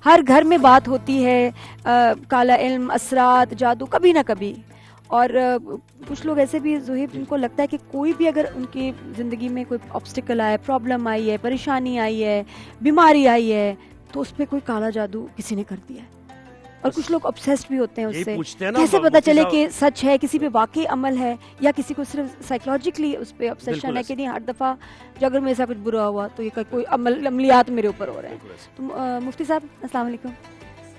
ہر گھر میں بات ہوتی ہے کالا علم، اسرات، جادو، کبھی نہ کبھی. اور کچھ لوگ ایسے بھی زہیب جن کو لگتا ہے کہ کوئی بھی اگر ان کی زندگی میں کوئی آبسٹیکل آئے، پرابلم آئی ہے، پریشانی آئی ہے، بیماری آئی ہے، تو اس پہ کوئی کالا جادو کسی نے کر دیا ہے. اور کچھ لوگ obsessed بھی ہوتے ہیں اس سے. کیسے پتا چلے کہ سچ ہے، کسی پہ واقعی عمل ہے، یا کسی کو صرف سائیکولوجیکلی اس پہ obsession ہے کہ نہیں ہر دفعہ جو اگر میرے ساتھ کچھ برا ہوا تو یہ کوئی عملیات میرے اوپر ہو رہے ہیں. تو مفتی صاحب السلام علیکم.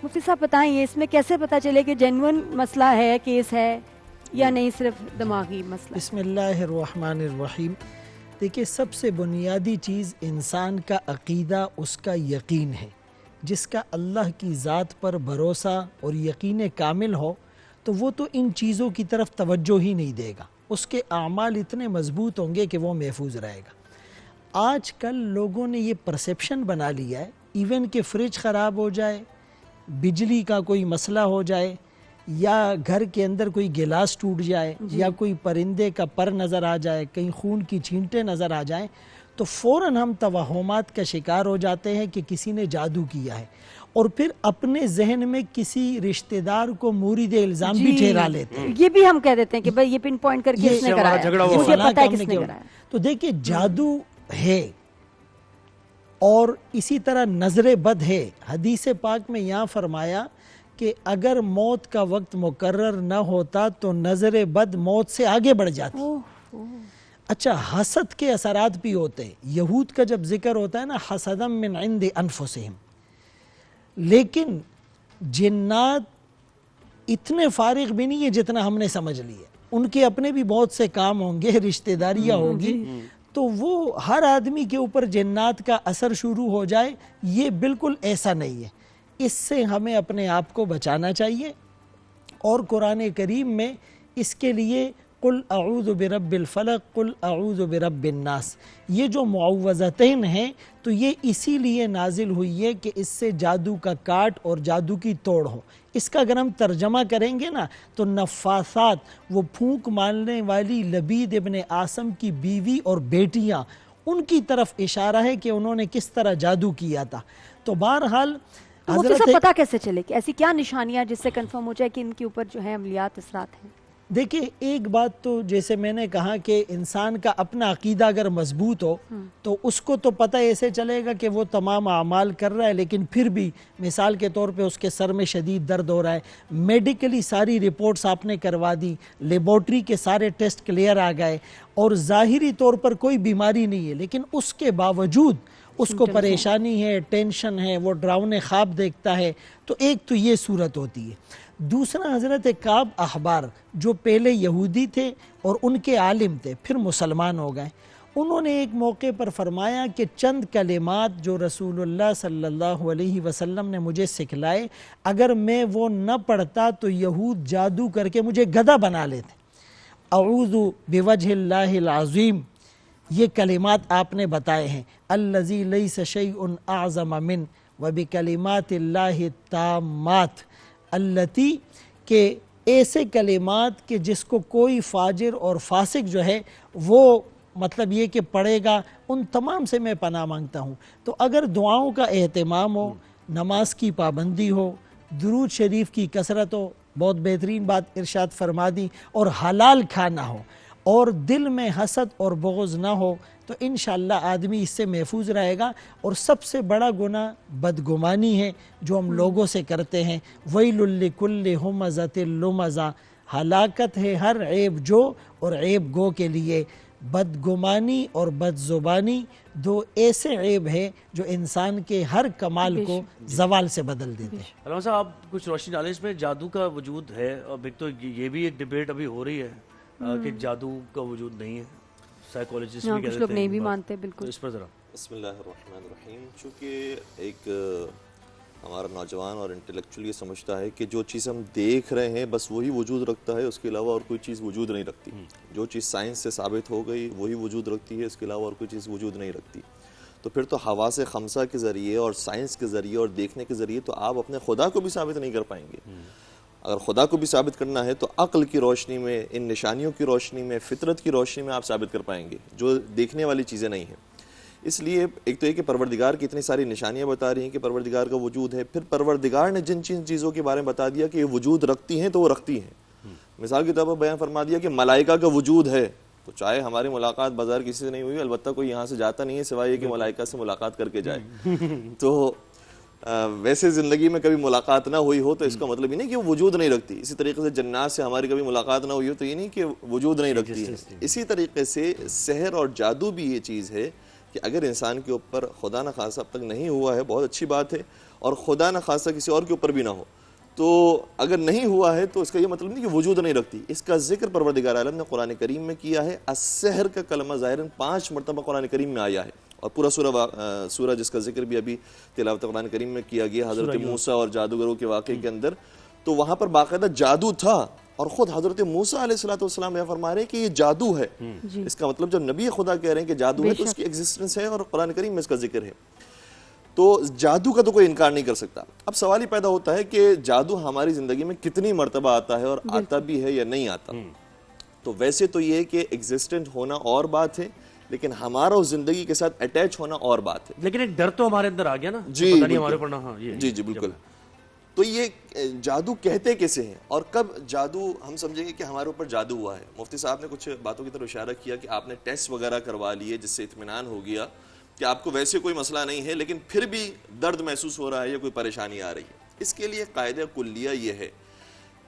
مفتی صاحب بتائیں یہ اس میں کیسے پتا چلے کہ جینوئن مسئلہ ہے، کیس ہے، یا نہیں صرف دماغی مسئلہ؟ بسم اللہ الرحمن الرحیم. دیکھیں، سب سے بنیادی چیز انسان کا عقیدہ، اس کا یقین ہے. جس کا اللہ کی ذات پر بھروسہ اور یقین کامل ہو تو وہ تو ان چیزوں کی طرف توجہ ہی نہیں دے گا. اس کے اعمال اتنے مضبوط ہوں گے کہ وہ محفوظ رہے گا. آج کل لوگوں نے یہ پرسیپشن بنا لیا ہے، ایون کہ فریج خراب ہو جائے، بجلی کا کوئی مسئلہ ہو جائے، یا گھر کے اندر کوئی گلاس ٹوٹ جائے، یا کوئی پرندے کا پر نظر آ جائے، کہیں خون کی چھینٹیں نظر آ جائیں، تو فوراً ہم توہمات کا شکار ہو جاتے ہیں کہ کسی نے جادو کیا ہے، اور پھر اپنے ذہن میں کسی رشتہ دار کو مورد الزام بھی ٹھہرا لیتے ہیں. یہ بھی ہم کہہ دیتے ہیں کہ بھائی یہ پن پوائنٹ کر کے اس نے کرایا، مجھے پتہ ہے کس نے کرایا. تو دیکھیں، جادو ہے اور اسی طرح نظر بد ہے. حدیث پاک میں یہاں فرمایا کہ اگر موت کا وقت مقرر نہ ہوتا تو نظر بد موت سے آگے بڑھ جاتی. اچھا، حسد کے اثرات بھی ہوتے ہیں. یہود کا جب ذکر ہوتا ہے نا، حسدم من عند انفسہم، لیکن جنات اتنے فارغ بھی نہیں ہے جتنا ہم نے سمجھ لی ہے. ان کے اپنے بھی بہت سے کام ہوں گے، رشتہ داریاں ہوگی، تو وہ ہر آدمی کے اوپر جنات کا اثر شروع ہو جائے، یہ بالکل ایسا نہیں ہے. اس سے ہمیں اپنے آپ کو بچانا چاہیے. اور قرآن کریم میں اس کے لیے قل اعوذ برب الفلق، قل اعوذ برب الناس، یہ جو معوذتین ہیں تو یہ اسی لیے نازل ہوئی ہے کہ اس سے جادو کا کاٹ اور جادو کی توڑ ہو. اس کا اگر ہم ترجمہ کریں گے نا تو نفاثات، وہ پھونک مارنے والی لبید ابن عاصم کی بیوی اور بیٹیاں، ان کی طرف اشارہ ہے کہ انہوں نے کس طرح جادو کیا تھا. تو بہرحال مفتی صاحب پتہ کیسے چلے کہ ایسی کیا نشانیاں جس سے کنفرم ہو جائے کہ ان کے اوپر جو ہے عملیات اثرات ہیں؟ دیکھیں، ایک بات تو جیسے میں نے کہا کہ انسان کا اپنا عقیدہ اگر مضبوط ہو تو اس کو تو پتہ ایسے چلے گا کہ وہ تمام اعمال کر رہا ہے، لیکن پھر بھی مثال کے طور پہ اس کے سر میں شدید درد ہو رہا ہے، میڈیکلی ساری رپورٹس آپ نے کروا دی، لیبارٹری کے سارے ٹیسٹ کلیئر آ گئے، اور ظاہری طور پر کوئی بیماری نہیں ہے، لیکن اس کے باوجود اس کو پریشانی ہے، ٹینشن ہے، وہ ڈراؤنے خواب دیکھتا ہے. تو ایک تو یہ صورت ہوتی ہے. دوسرا، حضرت کعب احبار جو پہلے یہودی تھے اور ان کے عالم تھے، پھر مسلمان ہو گئے. انہوں نے ایک موقع پر فرمایا کہ چند کلمات جو رسول اللہ صلی اللہ علیہ وسلم نے مجھے سکھلائے، اگر میں وہ نہ پڑھتا تو یہود جادو کر کے مجھے گدھا بنا لیتے. اعوذ بوجہ اللہ العظیم، یہ کلمات آپ نے بتائے ہیں. الذی لیس شیء اعظم من وبکلمات اللہ التامات التی، کہ ایسے کلمات کہ جس کو کوئی فاجر اور فاسق جو ہے وہ مطلب یہ کہ پڑھے گا، ان تمام سے میں پناہ مانگتا ہوں. تو اگر دعاؤں کا اہتمام ہو، نماز کی پابندی ہو، درود شریف کی کثرت ہو، بہت بہترین بات ارشاد فرما دی، اور حلال کھانا ہو، اور دل میں حسد اور بغض نہ ہو، تو انشاءاللہ آدمی اس سے محفوظ رہے گا. اور سب سے بڑا گناہ بدگمانی ہے جو ہم لوگوں سے کرتے ہیں. ویل لکل ہمزۃ لمزہ، ہلاکت ہے ہر عیب جو اور عیب گو کے لیے. بدگمانی اور بد زبانی دو ایسے عیب ہیں جو انسان کے ہر کمال کو زوال سے بدل دیتے ہیں. علامہ صاحب، آپ کچھ روشنی ڈالیں اس میں. جادو کا وجود ہے، اور ایک تو یہ بھی ایک ڈیبیٹ ابھی ہو رہی ہے کہ جادو کا وجود نہیں ہے، سائیکالوجسٹ بھی کچھ لوگ نہیں بھی مانتے. بالکل، اس پر ذرا. بسم اللہ الرحمن الرحیم. چونکہ ایک ہمارا نوجوان اور انٹلیکچوئل یہ سمجھتا ہے کہ جو چیز ہم دیکھ رہے ہیں بس وہی وجود رکھتا ہے، اس کے علاوہ اور کوئی چیز وجود نہیں رکھتی. جو چیز سائنس سے ثابت ہو گئی وہی وجود رکھتی ہے، اس کے علاوہ اور کوئی چیز وجود نہیں رکھتی. تو پھر تو حواس خمسہ کے ذریعے اور سائنس کے ذریعے اور دیکھنے کے ذریعے تو آپ اپنے خدا کو بھی ثابت نہیں کر پائیں گے. اگر خدا کو بھی ثابت کرنا ہے تو عقل کی روشنی میں، ان نشانیوں کی روشنی میں، فطرت کی روشنی میں آپ ثابت کر پائیں گے، جو دیکھنے والی چیزیں نہیں ہیں. اس لیے ایک تو یہ کہ پروردگار کی اتنی ساری نشانیاں بتا رہی ہیں کہ پروردگار کا وجود ہے، پھر پروردگار نے جن چیزوں کے بارے میں بتا دیا کہ یہ وجود رکھتی ہیں تو وہ رکھتی ہیں. مثال کے طور پر بیان فرما دیا کہ ملائکہ کا وجود ہے، تو چاہے ہماری ملاقات بازار کسی سے نہیں ہوئی، البتہ کوئی یہاں سے جاتا نہیں ہے سوائے یہ کہ ملائکہ سے ملاقات کر کے جائے. تو ویسے زندگی میں کبھی ملاقات نہ ہوئی ہو تو اس کا مطلب یہ نہیں کہ وہ وجود نہیں رکھتی. اسی طریقے سے جنات سے ہماری کبھی ملاقات نہ ہوئی ہو تو یہ نہیں کہ وجود نہیں رکھتی ہے. اسی طریقے سے سحر اور جادو بھی یہ چیز ہے کہ اگر انسان کے اوپر خدا نخواستہ اب تک نہیں ہوا ہے، بہت اچھی بات ہے، اور خدا نخواستہ کسی اور کے اوپر بھی نہ ہو، تو اگر نہیں ہوا ہے تو اس کا یہ مطلب نہیں کہ وجود نہیں رکھتی. اس کا ذکر پروردگار عالم نے قرآن کریم میں کیا ہے. السحر کا کلمہ ظاہراً 5 مرتبہ قرآن کریم میں آیا ہے، اور پورا سورہ جس کا ذکر بھی ابھی تلاوت قرآن کریم میں کیا گیا حضرت موسیٰ اور جادوگروں کے واقعے کے اندر، تو وہاں پر باقاعدہ جادو تھا، اور خود حضرت موسیٰ علیہ السلام یہ فرما رہے ہیں کہ یہ جادو ہے. اس کا مطلب جب نبی خدا کہہ رہے ہیں کہ جادو ہے تو اس کی ایگزسٹنس ہے، اور قرآن کریم میں اس کا ذکر ہے. تو جادو کا تو کوئی انکار نہیں کر سکتا. اب سوال ہی پیدا ہوتا ہے کہ جادو ہماری زندگی میں کتنی مرتبہ آتا ہے، اور آتا بھی ہے یا نہیں آتا. تو ویسے تو یہ کہ ایگزسٹنٹ ہونا اور بات ہے، لیکن ہمارا اس زندگی کے ساتھ اٹیچ ہونا اور بات ہے. لیکن ایک ڈر تو ہمارے اندر آ گیا نا، جی پتہ نہیں ہمارے اوپر نہ. جی بالکل. تو یہ جادو کہتے کیسے ہیں، اور کب جادو ہم سمجھیں گے کہ ہمارے اوپر جادو ہوا ہے؟ مفتی صاحب نے کچھ باتوں کی طرف اشارہ کیا کہ آپ نے ٹیسٹ وغیرہ کروا لیے جس سے اطمینان ہو گیا کہ آپ کو ویسے کوئی مسئلہ نہیں ہے، لیکن پھر بھی درد محسوس ہو رہا ہے یا کوئی پریشانی آ رہی ہے. اس کے لیے قاعدہ کلیہ یہ ہے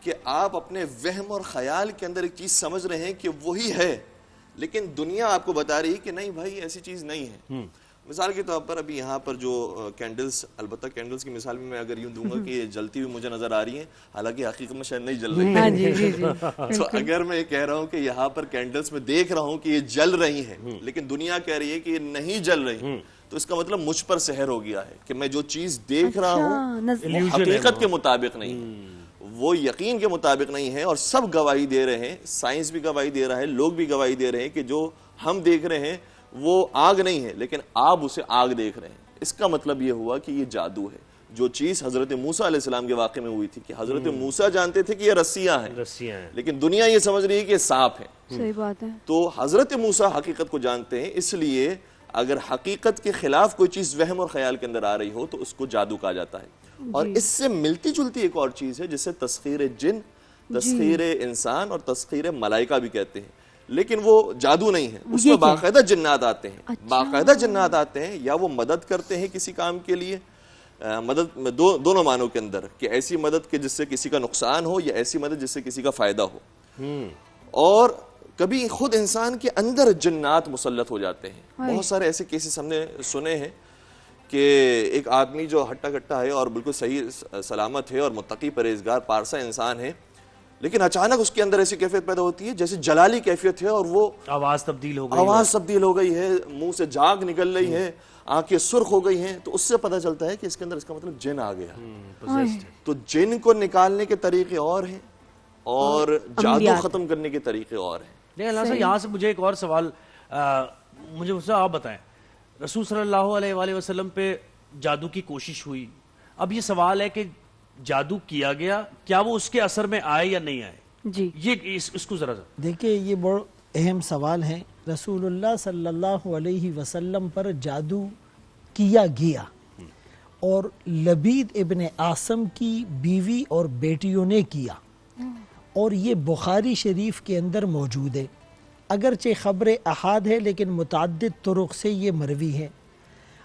کہ آپ اپنے وہم اور خیال کے اندر ایک چیز سمجھ رہے ہیں کہ وہی ہے، لیکن دنیا آپ کو بتا رہی ہے کہ نہیں بھائی ایسی چیز نہیں ہے. مثال کے طور پر ابھی یہاں پر جو کینڈلز، البتہ کینڈلز کی مثال میں اگر یوں دوں گا کہ یہ جلتی ہوئی مجھے نظر آ رہی ہیں، حالانکہ حقیقت میں شاید نہیں جل رہی ہیں. تو اگر میں یہ کہہ رہا ہوں کہ یہاں پر کینڈلز میں دیکھ رہا ہوں کہ یہ جل رہی ہیں، لیکن دنیا کہہ رہی ہے کہ یہ نہیں جل رہی، تو اس کا مطلب مجھ پر سحر ہو گیا ہے کہ میں جو چیز دیکھ رہا ہوں وہ حقیقت کے مطابق نہیں، وہ یقین کے مطابق نہیں ہے. اور سب گواہی دے رہے ہیں، سائنس بھی گواہی دے رہا ہے، لوگ بھی گواہی دے رہے ہیں کہ جو ہم دیکھ رہے ہیں وہ آگ نہیں ہے، لیکن آپ اسے آگ دیکھ رہے ہیں. اس کا مطلب یہ ہوا کہ یہ جادو ہے. جو چیز حضرت موسیٰ علیہ السلام کے واقعے میں ہوئی تھی کہ حضرت موسیٰ جانتے تھے کہ یہ رسیاں ہیں، لیکن دنیا یہ سمجھ رہی ہے کہ یہ سانپ ہے. صحیح بات ہے. تو حضرت موسیٰ حقیقت کو جانتے ہیں، اس لیے اگر حقیقت کے خلاف کوئی چیز وہم اور خیال کے اندر آ رہی ہو تو اس کو جادو کہا جاتا ہے. اور اس سے ملتی جلتی ایک اور چیز ہے جسے تسخیر جن، تسخیر انسان اور تسخیر ملائکہ بھی کہتے ہیں، لیکن وہ جادو نہیں ہے. اس میں باقاعدہ جنات آتے ہیں، باقاعدہ جنات آتے ہیں، یا وہ مدد کرتے ہیں کسی کام کے لیے. مدد دونوں معنوں کے اندر، کہ ایسی مدد کہ جس سے کسی کا نقصان ہو، یا ایسی مدد جس سے کسی کا فائدہ ہو. اور کبھی خود انسان کے اندر جنات مسلط ہو جاتے ہیں. بہت سارے ایسے کیسز ہم نے سنے ہیں کہ ایک آدمی جو ہٹا کٹا ہے اور بالکل صحیح سلامت ہے اور متقی پرہیزگار پارسا انسان ہے، لیکن اچانک اس کے اندر ایسی کیفیت پیدا ہوتی ہے جیسے جلالی کیفیت ہے، اور وہ آواز تبدیل ہو گئی ہے، منہ سے جھاگ نکل رہی ہے، آنکھیں سرخ ہو گئی ہیں. تو اس سے پتہ چلتا ہے کہ اس کے اندر اس کا مطلب جن آ گیا. تو جن کو نکالنے کے طریقے اور ہیں، اور جادو ختم کرنے کے طریقے اور ہیں. لیکن اللہ صاحب یہاں سے مجھے ایک اور سوال، مجھے اس سے آپ بتائیں، رسول صلی اللہ علیہ وآلہ وسلم پہ جادو کی کوشش ہوئی. اب یہ سوال ہے کہ جادو کیا گیا، کیا وہ اس کے اثر میں آئے یا نہیں آئے؟ جی یہ اس کو ذرا دیکھیں، یہ بڑا اہم سوال ہے. رسول اللہ صلی اللہ علیہ وسلم پر جادو کیا گیا، اور لبید ابن عاصم کی بیوی اور بیٹیوں نے کیا، اور یہ بخاری شریف کے اندر موجود ہے. اگرچہ خبر احاد ہے لیکن متعدد طرق سے یہ مروی ہے.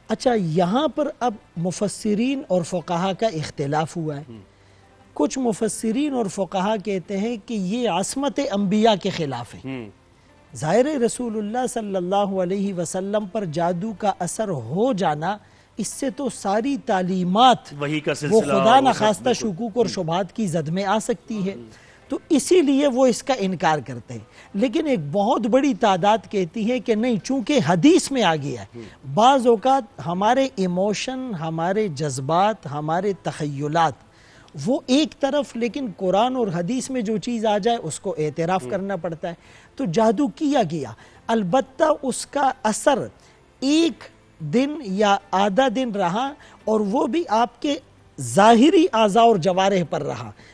اچھا، یہاں پر اب مفسرین اور فقہا کا اختلاف ہوا ہے. کچھ مفسرین اور فقہا کہتے ہیں کہ یہ عصمت انبیاء کے خلاف ہے. ظاہر رسول اللہ صلی اللہ علیہ وسلم پر جادو کا اثر ہو جانا، اس سے تو ساری تعلیمات وحی کا وہ سلسلہ خدا نخواستہ شکوک اور شبہات کی زد میں آ سکتی ہے، تو اسی لیے وہ اس کا انکار کرتے ہیں. لیکن ایک بہت بڑی تعداد کہتی ہے کہ نہیں، چونکہ حدیث میں آ گیا ہے. بعض اوقات ہمارے ایموشن، ہمارے جذبات، ہمارے تخیلات وہ ایک طرف، لیکن قرآن اور حدیث میں جو چیز آ جائے اس کو اعتراف کرنا پڑتا ہے. تو جادو کیا گیا، البتہ اس کا اثر ایک دن یا آدھا دن رہا، اور وہ بھی آپ کے ظاہری اعضاء اور جوارح پر رہا.